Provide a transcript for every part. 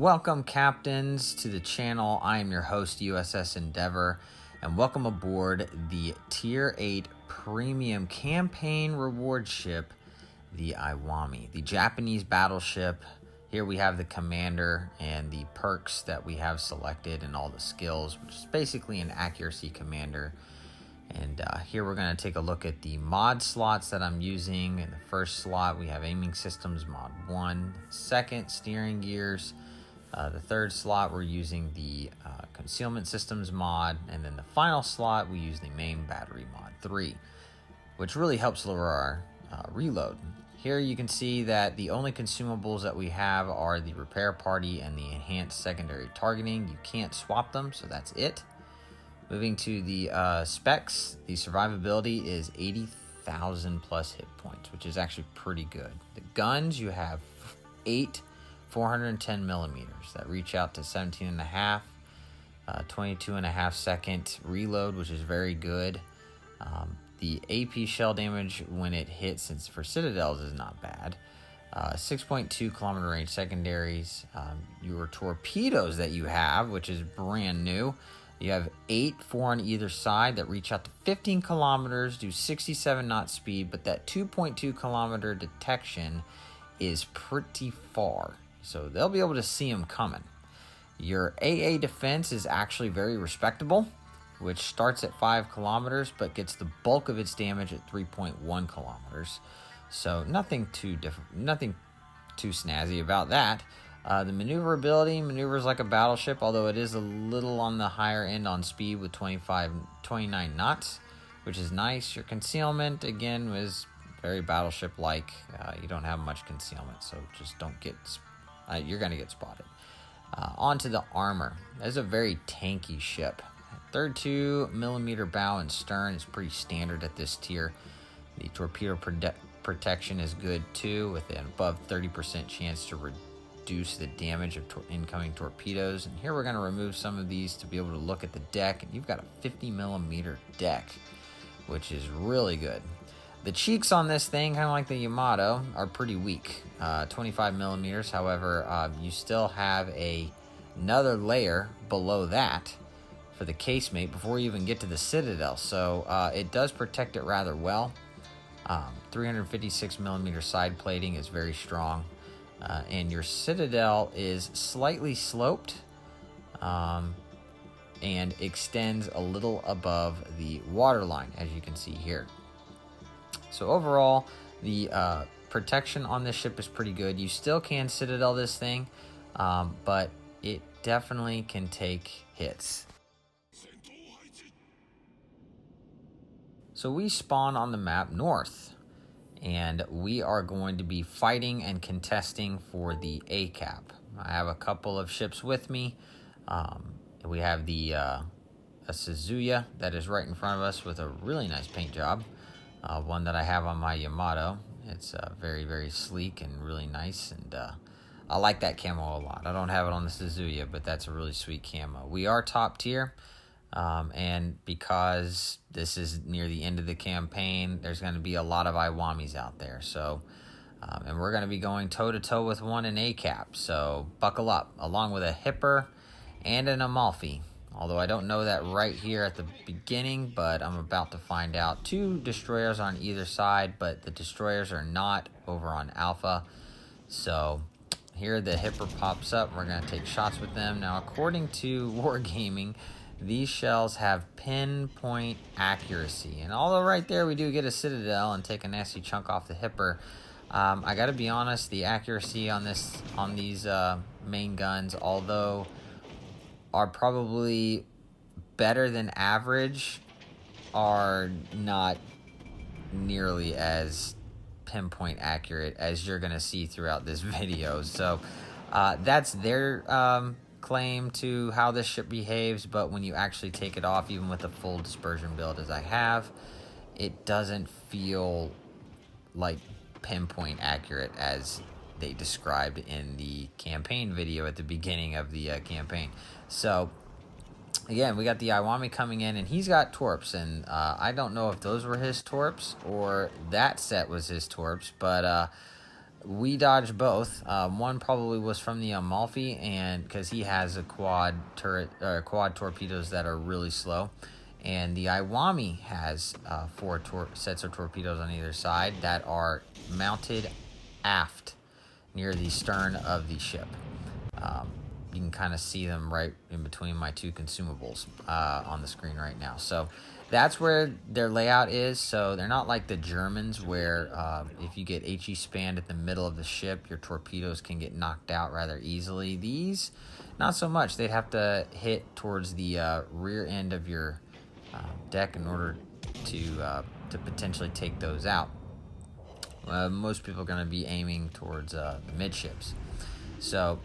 Welcome, captains, to the channel. I am your host, USS Endeavor, and welcome aboard the Tier 8 Premium Campaign Reward Ship, the Iwami, the Japanese battleship. Here we have the commander and the perks that we have selected and all the skills, which is basically an accuracy commander. And here we're going to take a look at the mod slots that I'm using. In the first slot, we have aiming systems mod 1. Second, steering gears. The third slot, we're using the concealment systems mod. And then the final slot, we use the main battery mod 3, which really helps lower our reload. Here you can see that the only consumables that we have are the repair party and the enhanced secondary targeting. You can't swap them, so that's it. Moving to the specs, the survivability is 80,000 plus hit points, which is actually pretty good. The guns, you have 8 410 millimeters that reach out to 17.5, 22.5 second reload, which is very good. The AP shell damage when it hits, since for citadels, is not bad. 6.2 kilometer range secondaries. Your torpedoes that you have, which is brand new. You have 4 on either side that reach out to 15 kilometers, do 67 knot speed, but that 2.2 kilometer detection is pretty far, so they'll be able to see them coming. Your AA defense is actually very respectable, which starts at 5 kilometers, but gets the bulk of its damage at 3.1 kilometers. So nothing too snazzy about that. The maneuverability maneuvers like a battleship, although it is a little on the higher end on speed with 29 knots, which is nice. Your concealment, again, is very battleship-like. You don't have much concealment, so just don't get... you're going to get spotted. Onto the armor. That's a very tanky ship. 32 millimeter bow and stern is pretty standard at this tier. The torpedo protection is good too, with an above 30% chance to reduce the damage of incoming torpedoes. And here we're going to remove some of these to be able to look at the deck. And you've got a 50 millimeter deck, which is really good. The cheeks on this thing, kind of like the Yamato, are pretty weak. 25 millimeters. However, you still have another layer below that for the casemate before you even get to the citadel. So it does protect it rather well. 356 millimeter side plating is very strong. And your citadel is slightly sloped and extends a little above the waterline, as you can see here. So overall, the protection on this ship is pretty good. You still can citadel this thing, but it definitely can take hits. So we spawn on the map north, and we are going to be fighting and contesting for the ACAP. I have a couple of ships with me. We have the a Suzuya that is right in front of us with a really nice paint job. One that I have on my Yamato. It's very, very sleek and really nice, and I like that camo a lot. I don't have it on the Suzuya, but that's a really sweet camo. We are top tier, and because this is near the end of the campaign, there's going to be a lot of Iwamis out there. So, and we're going to be going toe-to-toe with one in ACAP, so buckle up, along with a Hipper and an Amalfi. Although I don't know that right here at the beginning, but I'm about to find out. 2 destroyers on either side, but the destroyers are not over on Alpha. So here the Hipper pops up. We're going to take shots with them. Now, according to Wargaming, these shells have pinpoint accuracy. And although right there we do get a citadel and take a nasty chunk off the Hipper, I got to be honest, the accuracy on these main guns, although are probably better than average, are not nearly as pinpoint accurate as you're going to see throughout this video. So that's their claim to how this ship behaves, but when you actually take it off, even with a full dispersion build as I have, it doesn't feel like pinpoint accurate as they described in the campaign video at the beginning of the campaign. So again, we got the Iwami coming in, and he's got torps, and I don't know if those were his torps or that set was his torps, but we dodged both. One probably was from the Amalfi, and because he has a quad turret, quad torpedoes that are really slow, and the Iwami has four sets of torpedoes on either side that are mounted aft near the stern of the ship. You can kind of see them right in between my two consumables on the screen right now. So that's where their layout is. So they're not like the Germans where if you get HE spanned at the middle of the ship, your torpedoes can get knocked out rather easily. These, not so much. They'd have to hit towards the rear end of your deck in order to potentially take those out. Most people are going to be aiming towards the midships. So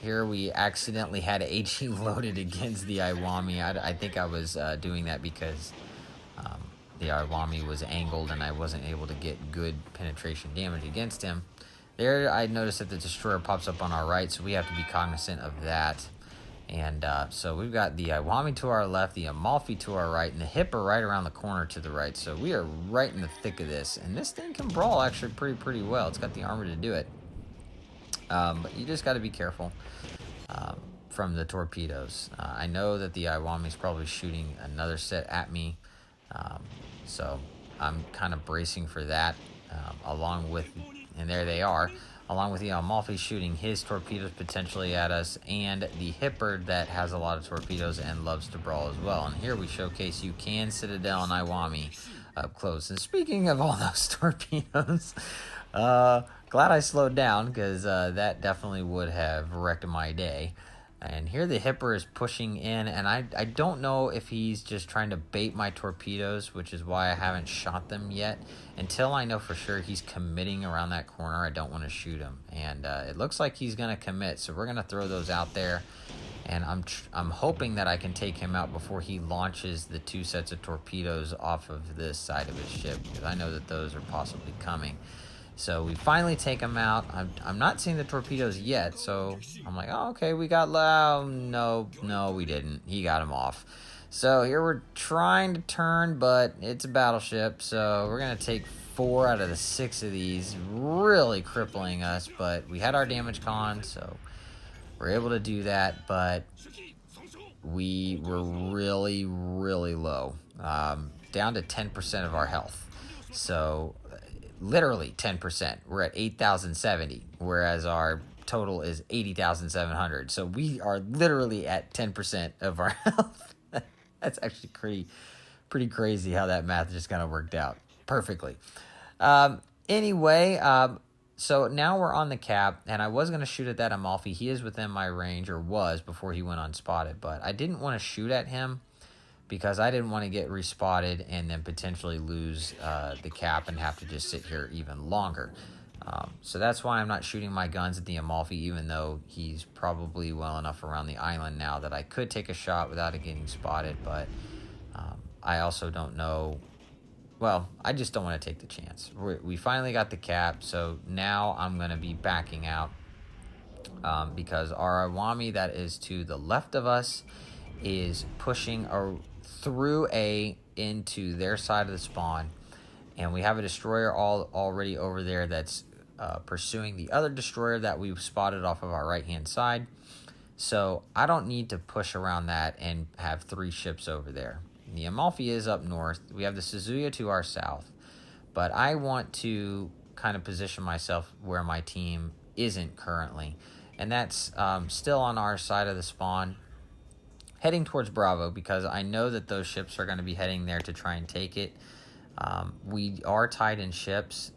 here we accidentally had HE loaded against the Iwami. I think I was doing that because the Iwami was angled and I wasn't able to get good penetration damage against him. There I noticed that the destroyer pops up on our right, so we have to be cognizant of that. And so we've got the Iwami to our left, the Amalfi to our right, and the Hipper right around the corner to the right. So we are right in the thick of this. And this thing can brawl actually pretty well. It's got the armor to do it. But you just got to be careful from the torpedoes. I know that the Iwami is probably shooting another set at me. So I'm kind of bracing for that along with, and there they are, along with the Amalfi shooting his torpedoes potentially at us, and the Hipper that has a lot of torpedoes and loves to brawl as well. And here we showcase you can Citadel and Iwami up close. And speaking of all those torpedoes, glad I slowed down because that definitely would have wrecked my day. And here the Hipper is pushing in, and I don't know if he's just trying to bait my torpedoes, which is why I haven't shot them yet. Until I know for sure he's committing around that corner, I don't want to shoot him. And it looks like he's going to commit, so we're going to throw those out there. And I'm hoping that I can take him out before he launches the two sets of torpedoes off of this side of his ship, because I know that those are possibly coming. So we finally take him out. I'm not seeing the torpedoes yet, so I'm like, oh, okay, we got loud. No, we didn't. He got him off. So here we're trying to turn, but it's a battleship, so we're going to take 4 out of the 6 of these, really crippling us, but we had our damage con, so we're able to do that, but we were really low, down to 10% of our health. So literally 10%. We're at 8,070, whereas our total is 80,700. So we are literally at 10% of our health. That's actually pretty crazy how that math just kind of worked out perfectly. Anyway, so now we're on the cap, and I was going to shoot at that Amalfi. He is within my range, or was before he went unspotted, but I didn't want to shoot at him because I didn't want to get respotted and then potentially lose the cap and have to just sit here even longer. So that's why I'm not shooting my guns at the Amalfi, even though he's probably well enough around the island now that I could take a shot without it getting spotted. But I also don't know. Well, I just don't want to take the chance. We finally got the cap, so now I'm going to be backing out because our Iwami that is to the left of us is pushing through into their side of the spawn, and we have a destroyer already over there that's pursuing the other destroyer that we've spotted off of our right hand side. So I don't need to push around that and have 3 ships over there. The Amalfi is up north. We have the Suzuya to our south, but I want to kind of position myself where my team isn't currently, and that's still on our side of the spawn, heading towards Bravo, because I know that those ships are going to be heading there to try and take it. We are tied in ships,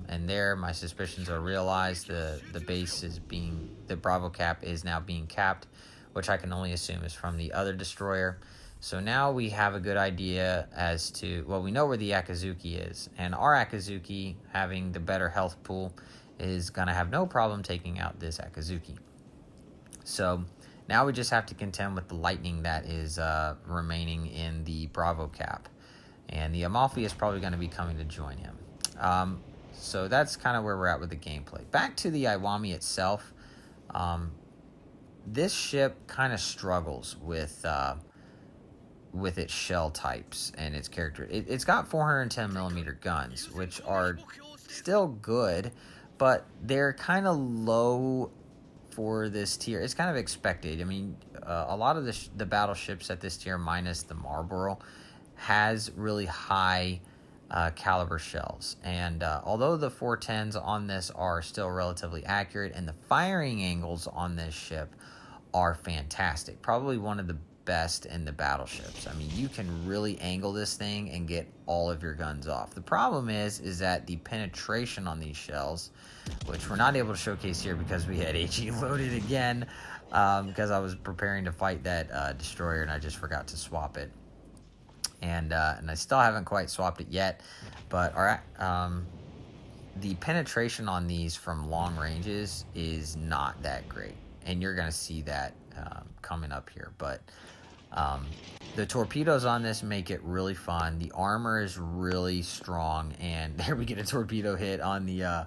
and there my suspicions are realized. The base is the Bravo cap is now being capped, which I can only assume is from the other destroyer. So now we have a good idea as to, well, we know where the Akazuki is, and our Akazuki, having the better health pool, is going to have no problem taking out this Akazuki. So now we just have to contend with the lightning that is remaining in the Bravo cap. And the Amalfi is probably going to be coming to join him. So that's kind of where we're at with the gameplay. Back to the Iwami itself. This ship kind of struggles with its shell types and its character. It's got 410 millimeter guns, which are still good, but they're kind of low for this tier. It's kind of expected. I mean, a lot of the battleships at this tier, minus the Marlboro, has really high caliber shells. And although the 410s on this are still relatively accurate, and the firing angles on this ship are fantastic, probably one of the best in the battleships. I mean, you can really angle this thing and get all of your guns off. The problem is that the penetration on these shells, which we're not able to showcase here because we had HE loaded again, because I was preparing to fight that destroyer and I just forgot to swap it. And I still haven't quite swapped it yet, but the penetration on these from long ranges is not that great, and you're going to see that coming up here. But the torpedoes on this make it really fun. The armor is really strong, and there we get a torpedo hit on the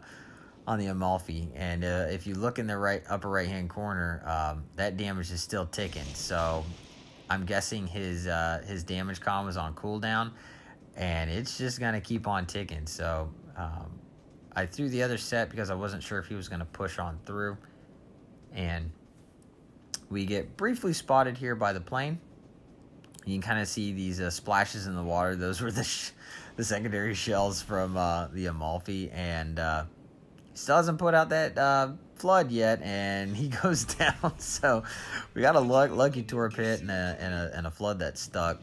Amalfi. And if you look in the upper right hand corner, that damage is still ticking. So I'm guessing his damage comm was on cooldown, and it's just gonna keep on ticking. So I threw the other set because I wasn't sure if he was gonna push on through, and we get briefly spotted here by the plane. You can kind of see these splashes in the water. Those were the secondary shells from the Amalfi, and still hasn't put out that flood yet, and he goes down. So we got a lucky torp hit and a flood that stuck.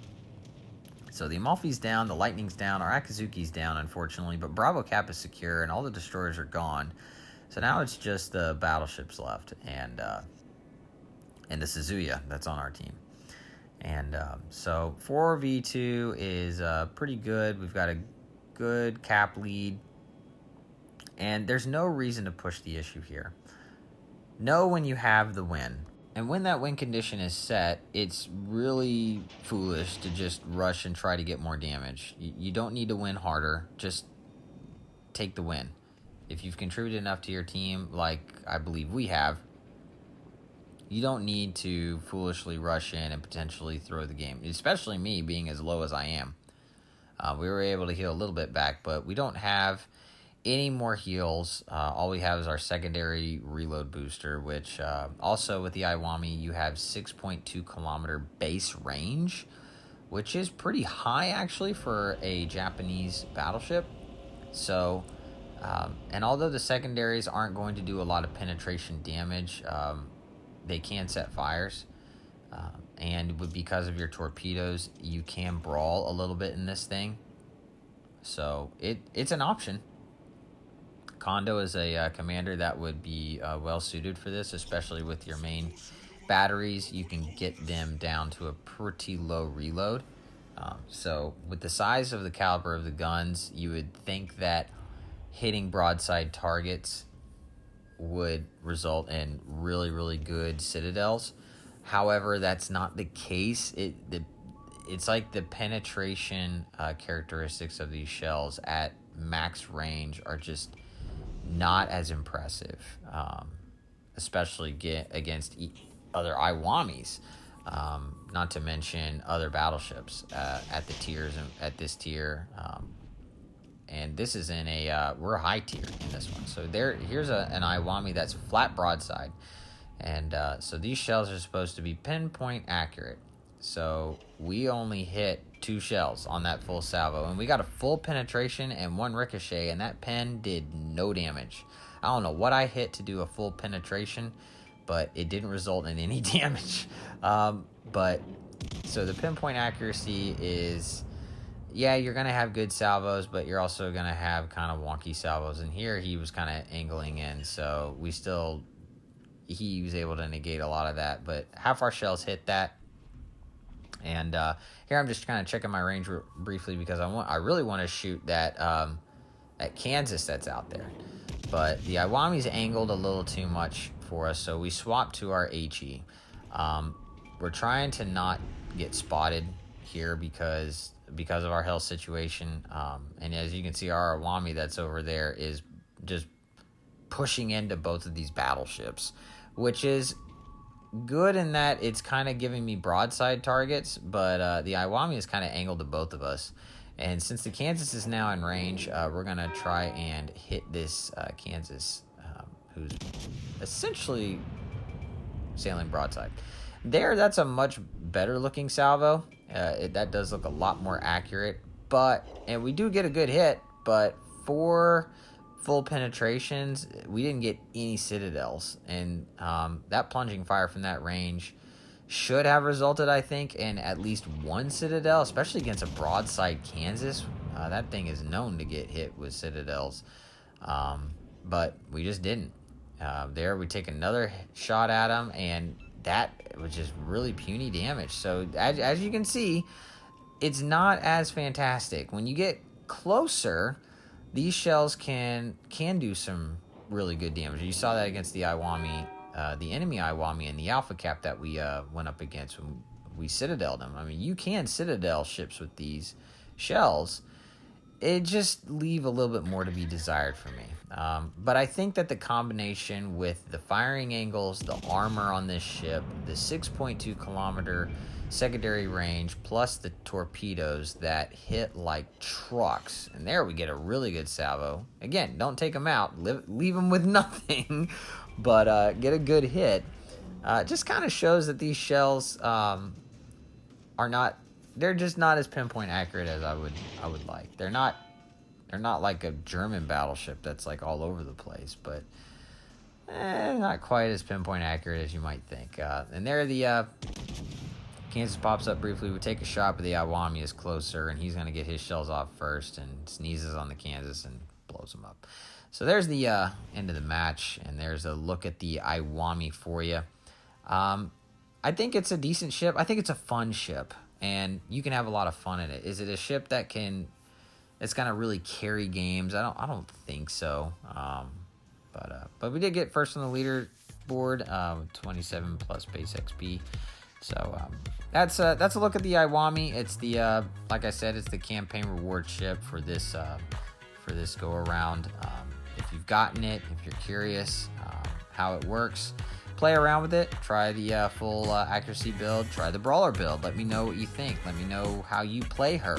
So the Amalfi's down, the Lightning's down, our Akazuki's down, unfortunately, but Bravo Cap is secure, and all the destroyers are gone. So now it's just the battleships left, and the Suzuya that's on our team. And so 4v2 is pretty good. We've got a good cap lead, and there's no reason to push the issue here. Know when you have the win. And when that win condition is set, it's really foolish to just rush and try to get more damage. You don't need to win harder. Just take the win. If you've contributed enough to your team, like I believe we have, you don't need to foolishly rush in and potentially throw the game, especially me being as low as I am. We were able to heal a little bit back, but we don't have any more heals. All we have is our secondary reload booster, which also with the Iwami, you have 6.2 kilometer base range, which is pretty high actually for a Japanese battleship. So, and although the secondaries aren't going to do a lot of penetration damage, they can set fires, and because of your torpedoes, you can brawl a little bit in this thing. So it's an option. Kondo is a commander that would be well suited for this, especially with your main batteries. You can get them down to a pretty low reload. So with the size of the caliber of the guns, you would think that hitting broadside targets would result in really, really good citadels. However, that's not the case. It's like the penetration characteristics of these shells at max range are just not as impressive, especially against other Iwamis, not to mention other battleships at the tiers and at this tier. And this is in we're high tier in this one. So here's an Iwami that's flat broadside. And so these shells are supposed to be pinpoint accurate. So we only hit 2 shells on that full salvo. And we got a full penetration and 1 ricochet. And that pen did no damage. I don't know what I hit to do a full penetration, but it didn't result in any damage. But so the pinpoint accuracy is... yeah, you're going to have good salvos, but you're also going to have kind of wonky salvos. And here he was kind of angling in, so he was able to negate a lot of that. But half our shells hit that. And here I'm just kind of checking my range briefly because I really want to shoot that Kansas that's out there. But the Iwami's angled a little too much for us, so we swapped to our HE. We're trying to not get spotted here because of our health situation, and as you can see, our Iwami that's over there is just pushing into both of these battleships, which is good in that it's kind of giving me broadside targets, but the Iwami is kind of angled to both of us, And since the Kansas is now in range, we're going to try and hit this Kansas, who's essentially sailing broadside. That's a much better looking salvo. That does look a lot more accurate. And we do get a good hit, but for full penetrations, we didn't get any citadels. And that plunging fire from that range should have resulted, I think, in at least one citadel, especially against a broadside Kansas. That thing is known to get hit with citadels, but we just didn't. There, we take another shot at him, and that was just really puny damage. So as you can see, it's not as fantastic. When you get closer, these shells can do some really good damage. You saw that against the Iwami. The enemy Iwami and the Alpha Cap that we went up against when we citadeled them. I mean, you can citadel ships with these shells. It just leave a little bit more to be desired for me. But I think that the combination with the firing angles, the armor on this ship, the 6.2 kilometer secondary range, plus the torpedoes that hit like trucks, and there we get a really good salvo. Again, don't take them out, leave them with nothing, but get a good hit. Just kind of shows that these shells they're just not as pinpoint accurate as I would like. They're not like a German battleship that's like all over the place, but not quite as pinpoint accurate as you might think. And there the Kansas pops up briefly. We take a shot, but the Iwami is closer, and he's going to get his shells off first and sneezes on the Kansas and blows them up. So there's the end of the match, and there's a look at the Iwami for you. I think it's a decent ship. I think it's a fun ship, and you can have a lot of fun in it. Is it a ship that it's going to really carry games? I don't think so. But we did get first on the leaderboard with 27 plus base XP. So that's a look at the Iwami. It's the like I said, it's the campaign reward ship for this go around. If you've gotten it, if you're curious how it works, play around with it. Try the full accuracy build. Try the brawler build. Let me know what you think. Let me know how you play her.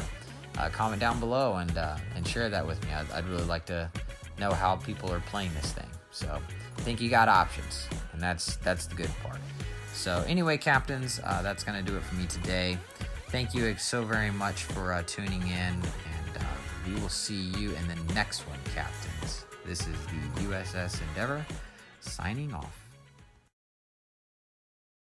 Comment down below and share that with me. I'd really like to know how people are playing this thing. So I think you got options, and that's the good part. So anyway, captains, that's going to do it for me today. Thank you so very much for tuning in, and we will see you in the next one, captains. This is the USS Endeavor signing off.